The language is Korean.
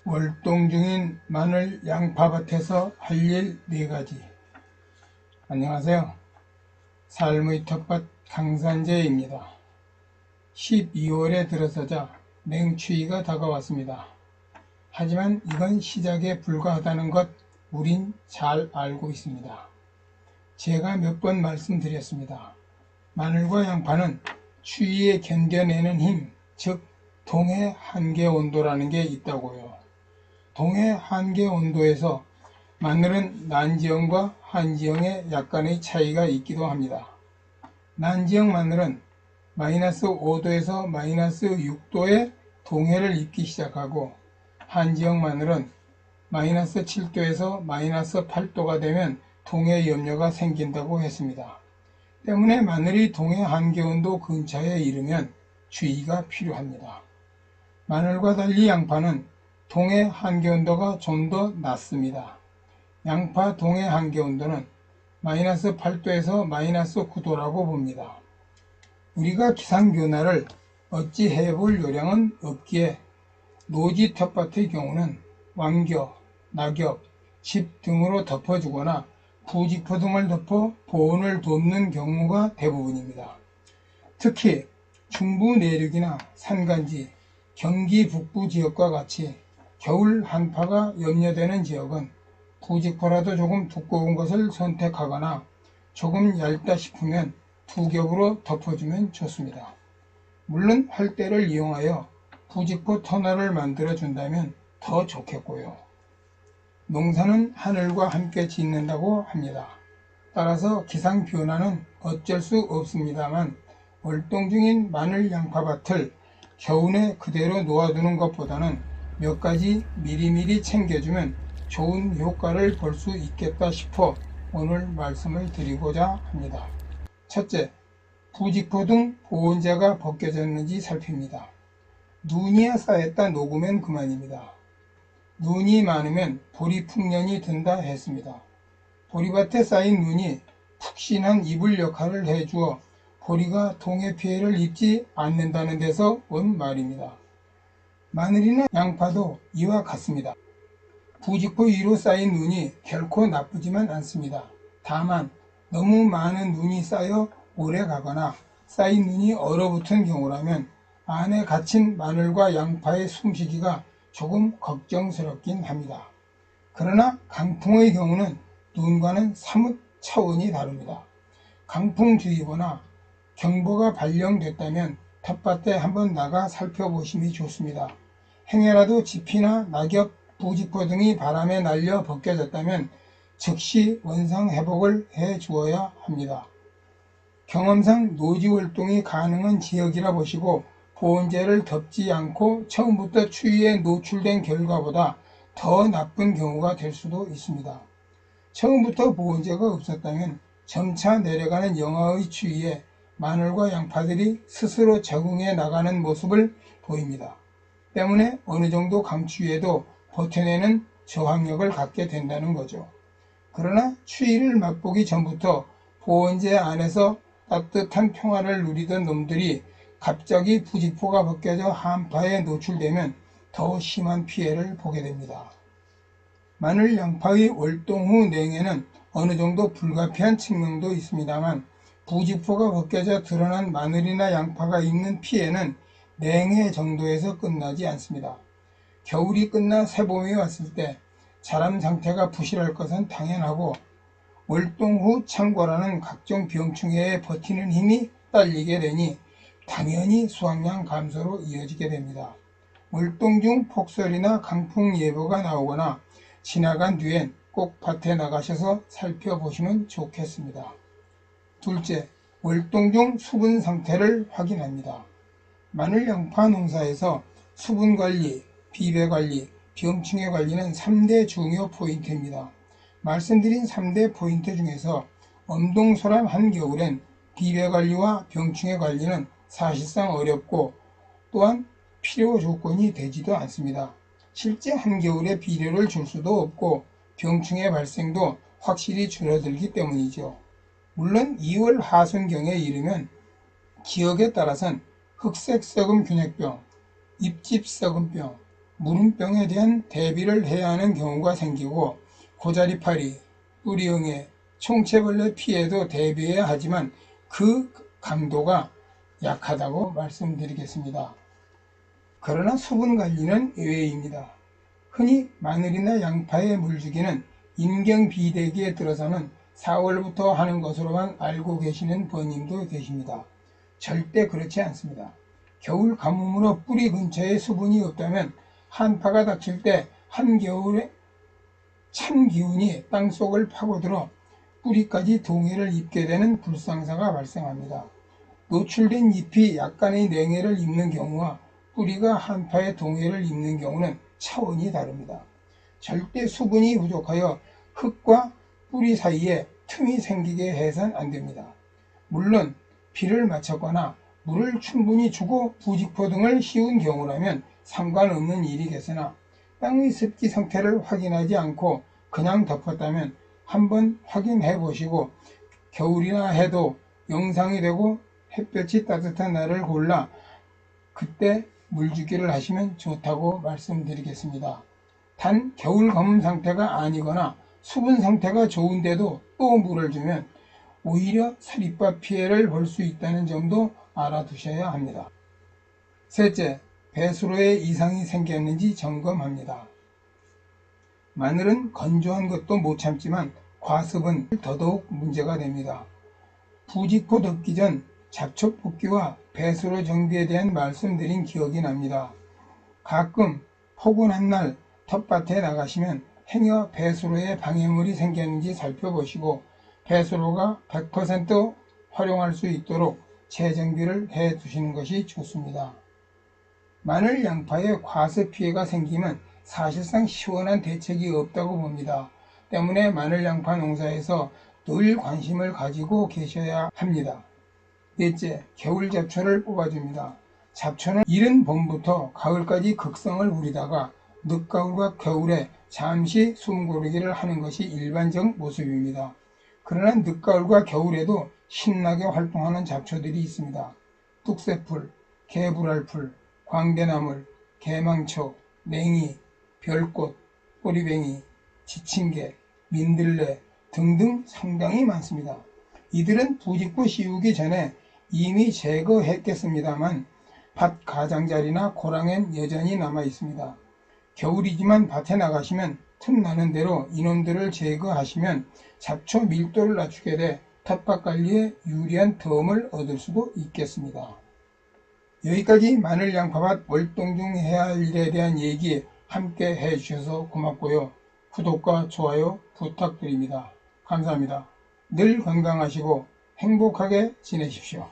월동 중인 마늘 양파밭에서 할 일 4가지. 안녕하세요. 삶의 텃밭 강산재입니다. 12월에 들어서자 맹추위가 다가왔습니다. 하지만 이건 시작에 불과하다는 것 우린 잘 알고 있습니다. 제가 몇 번 말씀드렸습니다. 마늘과 양파는 추위에 견뎌내는 힘, 즉 동해 한계 온도라는 게 있다고요. 동해 한계 온도에서 마늘은 난지형과 한지형에 약간의 차이가 있기도 합니다. 난지형 마늘은 마이너스 5도에서 마이너스 6도의 동해를 입기 시작하고, 한지형 마늘은 마이너스 7도에서 마이너스 8도가 되면 동해 염려가 생긴다고 했습니다. 때문에 마늘이 동해 한계 온도 근처에 이르면 주의가 필요합니다. 마늘과 달리 양파는 동해 한계 온도가 좀 더 낮습니다. 양파 동해 한계 온도는 마이너스 8도에서 마이너스 9도라고 봅니다. 우리가 기상변화를 어찌 해볼 요량은 없기에 노지 텃밭의 경우는 왕겨, 낙엽, 집 등으로 덮어주거나 부직포 등을 덮어 보온을 돕는 경우가 대부분입니다. 특히 중부 내륙이나 산간지, 경기 북부 지역과 같이 겨울 한파가 염려되는 지역은 부직포라도 조금 두꺼운 것을 선택하거나 조금 얇다 싶으면 2겹으로 덮어주면 좋습니다. 물론 활대를 이용하여 부직포 터널을 만들어 준다면 더 좋겠고요. 농사는 하늘과 함께 짓는다고 합니다. 따라서 기상 변화는 어쩔 수 없습니다만 월동 중인 마늘 양파밭을 겨우내 그대로 놓아두는 것보다는 몇 가지 미리미리 챙겨주면 좋은 효과를 볼 수 있겠다 싶어 오늘 말씀을 드리고자 합니다. 첫째, 부직포 등 보온재가 벗겨졌는지 살핍니다. 눈이 쌓였다 녹으면 그만입니다. 눈이 많으면 보리풍년이 든다 했습니다. 보리밭에 쌓인 눈이 푹신한 이불 역할을 해주어 보리가 동해 피해를 입지 않는다는 데서 온 말입니다. 마늘이나 양파도 이와 같습니다. 부직포 위로 쌓인 눈이 결코 나쁘지만 않습니다. 다만 너무 많은 눈이 쌓여 오래 가거나 쌓인 눈이 얼어붙은 경우라면 안에 갇힌 마늘과 양파의 숨쉬기가 조금 걱정스럽긴 합니다. 그러나 강풍의 경우는 눈과는 사뭇 차원이 다릅니다. 강풍주의보나 경보가 발령됐다면 텃밭에 한번 나가 살펴보심이 좋습니다. 행여라도 짚이나 낙엽, 부직포 등이 바람에 날려 벗겨졌다면 즉시 원상 회복을 해 주어야 합니다. 경험상 노지 활동이 가능한 지역이라 보시고 보온재를 덮지 않고 처음부터 추위에 노출된 결과보다 더 나쁜 경우가 될 수도 있습니다. 처음부터 보온재가 없었다면 점차 내려가는 영하의 추위에 마늘과 양파들이 스스로 적응해 나가는 모습을 보입니다. 때문에 어느 정도 강추위에도 버텨내는 저항력을 갖게 된다는 거죠. 그러나 추위를 맛보기 전부터 보온재 안에서 따뜻한 평화를 누리던 놈들이 갑자기 부직포가 벗겨져 한파에 노출되면 더 심한 피해를 보게 됩니다. 마늘 양파의 월동 후 냉해는 어느 정도 불가피한 측면도 있습니다만 부직포가 벗겨져 드러난 마늘이나 양파가 입는 피해는 냉해 정도에서 끝나지 않습니다. 겨울이 끝나 새봄이 왔을 때 자람 상태가 부실할 것은 당연하고 월동 후 창궐하는 각종 병충해에 버티는 힘이 딸리게 되니 당연히 수확량 감소로 이어지게 됩니다. 월동 중 폭설이나 강풍 예보가 나오거나 지나간 뒤엔 꼭 밭에 나가셔서 살펴보시면 좋겠습니다. 둘째, 월동 중 수분 상태를 확인합니다. 마늘 양파 농사에서 수분 관리, 비배 관리, 병충해 관리는 3대 중요 포인트입니다. 말씀드린 3대 포인트 중에서 엄동소람 한겨울엔 비배 관리와 병충해 관리는 사실상 어렵고 또한 필요 조건이 되지도 않습니다. 실제 한겨울에 비료를 줄 수도 없고 병충해 발생도 확실히 줄어들기 때문이죠. 물론 2월 하순경에 이르면 지역에 따라선 흑색 썩음 균핵병, 잎집 썩음병, 무름병에 대한 대비를 해야 하는 경우가 생기고 고자리파리, 뿌리응애, 총체벌레 피해도 대비해야 하지만 그 강도가 약하다고 말씀드리겠습니다. 그러나 수분 관리는 예외입니다. 흔히 마늘이나 양파에 물주기는 인경비대기에 들어서는 4월부터 하는 것으로만 알고 계시는 번님도 계십니다. 절대 그렇지 않습니다. 겨울 가뭄으로 뿌리 근처에 수분이 없다면 한파가 닥칠 때 한겨울에 찬 기운이 땅속을 파고들어 뿌리까지 동해를 입게 되는 불상사가 발생합니다. 노출된 잎이 약간의 냉해를 입는 경우와 뿌리가 한파의 동해를 입는 경우는 차원이 다릅니다. 절대 수분이 부족하여 흙과 뿌리 사이에 틈이 생기게 해서는 안됩니다. 물론 비를 맞췄거나 물을 충분히 주고 부직포 등을 씌운 경우라면 상관없는 일이겠으나 땅의 습기 상태를 확인하지 않고 그냥 덮었다면 한번 확인해 보시고 겨울이나 해도 영상이 되고 햇볕이 따뜻한 날을 골라 그때 물주기를 하시면 좋다고 말씀드리겠습니다. 단 겨울 가뭄 상태가 아니거나 수분 상태가 좋은데도 또 물을 주면 오히려 사립밥 피해를 볼 수 있다는 점도 알아두셔야 합니다. 셋째, 배수로에 이상이 생겼는지 점검합니다. 마늘은 건조한 것도 못 참지만 과습은 더더욱 문제가 됩니다. 부직포 덮기 전 잡초 뽑기와 배수로 정비에 대한 말씀드린 기억이 납니다. 가끔 포근한 날 텃밭에 나가시면 행여 배수로에 방해물이 생겼는지 살펴보시고 배수로가 100% 활용할 수 있도록 재정비를 해 두시는 것이 좋습니다. 마늘, 양파에 과습 피해가 생기면 사실상 시원한 대책이 없다고 봅니다. 때문에 마늘, 양파 농사에서 늘 관심을 가지고 계셔야 합니다. 넷째, 겨울 잡초를 뽑아줍니다. 잡초는 이른 봄부터 가을까지 극성을 부리다가 늦가을과 겨울에 잠시 숨고르기를 하는 것이 일반적 모습입니다. 그러나 늦가을과 겨울에도 신나게 활동하는 잡초들이 있습니다. 뚝새풀, 개불알풀, 광대나물, 개망초, 냉이, 별꽃, 꼬리뱅이, 지친개, 민들레 등등 상당히 많습니다. 이들은 부직포 씌우기 전에 이미 제거했겠습니다만 밭 가장자리나 고랑엔 여전히 남아 있습니다. 겨울이지만 밭에 나가시면 틈나는 대로 이놈들을 제거하시면 잡초 밀도를 낮추게 돼 텃밭 관리에 유리한 덤을 얻을 수도 있겠습니다. 여기까지 마늘, 양파밭 월동 중 해야 할 일에 대한 얘기 함께 해주셔서 고맙고요. 구독과 좋아요 부탁드립니다. 감사합니다. 늘 건강하시고 행복하게 지내십시오.